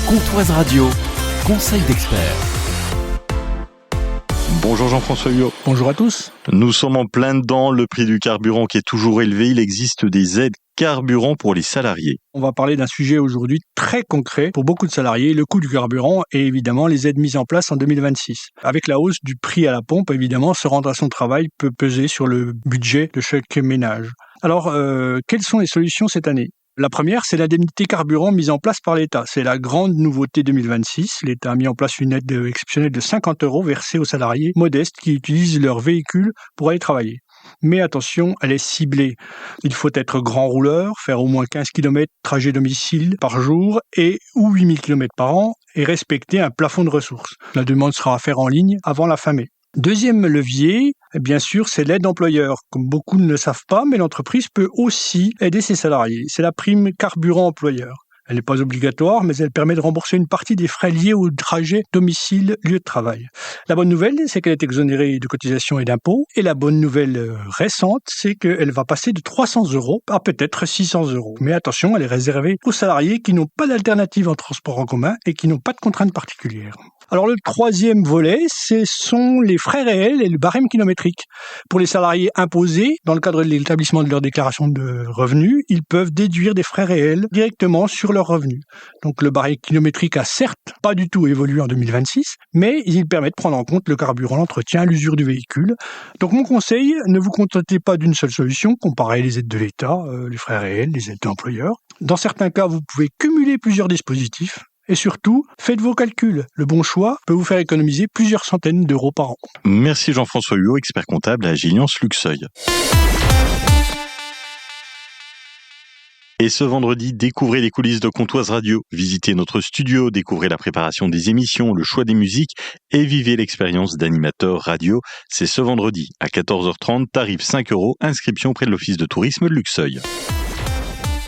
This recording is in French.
Comptoise Radio, conseil d'experts. Bonjour Jean-François Huot. Bonjour à tous. Nous sommes en plein dedans, le prix du carburant qui est toujours élevé. Il existe des aides carburant pour les salariés. On va parler d'un sujet aujourd'hui très concret pour beaucoup de salariés, le coût du carburant et évidemment les aides mises en place en 2026. Avec la hausse du prix à la pompe, évidemment, se rendre à son travail peut peser sur le budget de chaque ménage. Alors, quelles sont les solutions cette année ? La première, c'est l'indemnité carburant mise en place par l'État. C'est la grande nouveauté 2026. L'État a mis en place une aide exceptionnelle de 50 € versée aux salariés modestes qui utilisent leur véhicule pour aller travailler. Mais attention, elle est ciblée. Il faut être grand rouleur, faire au moins 15 km trajet domicile par jour et ou 8000 km par an et respecter un plafond de ressources. La demande sera à faire en ligne avant la fin mai. Deuxième levier, bien sûr, c'est l'aide employeur. Comme beaucoup ne le savent pas, mais l'entreprise peut aussi aider ses salariés. C'est la prime carburant employeur. Elle n'est pas obligatoire, mais elle permet de rembourser une partie des frais liés au trajet domicile-lieu de travail. La bonne nouvelle, c'est qu'elle est exonérée de cotisations et d'impôts. Et la bonne nouvelle récente, c'est qu'elle va passer de 300 € à peut-être 600 €. Mais attention, elle est réservée aux salariés qui n'ont pas d'alternative en transport en commun et qui n'ont pas de contraintes particulières. Alors le troisième volet, ce sont les frais réels et le barème kilométrique. Pour les salariés imposés, dans le cadre de l'établissement de leur déclaration de revenus, ils peuvent déduire des frais réels directement sur leurs revenus. Donc le barème kilométrique a certes pas du tout évolué en 2026, mais il permet de prendre en compte le carburant, l'entretien, l'usure du véhicule. Donc mon conseil, ne vous contentez pas d'une seule solution, comparez les aides de l'État, les frais réels, les aides d'employeurs. Dans certains cas, vous pouvez cumuler plusieurs dispositifs. Et surtout, faites vos calculs. Le bon choix peut vous faire économiser plusieurs centaines d'euros par an. Merci Jean-François Huot, expert comptable à Agiliance Luxeuil. Et ce vendredi, découvrez les coulisses de Comptoise Radio. Visitez notre studio, découvrez la préparation des émissions, le choix des musiques et vivez l'expérience d'animateur radio. C'est ce vendredi à 14h30, tarif 5 €, inscription auprès de l'Office de tourisme de Luxeuil.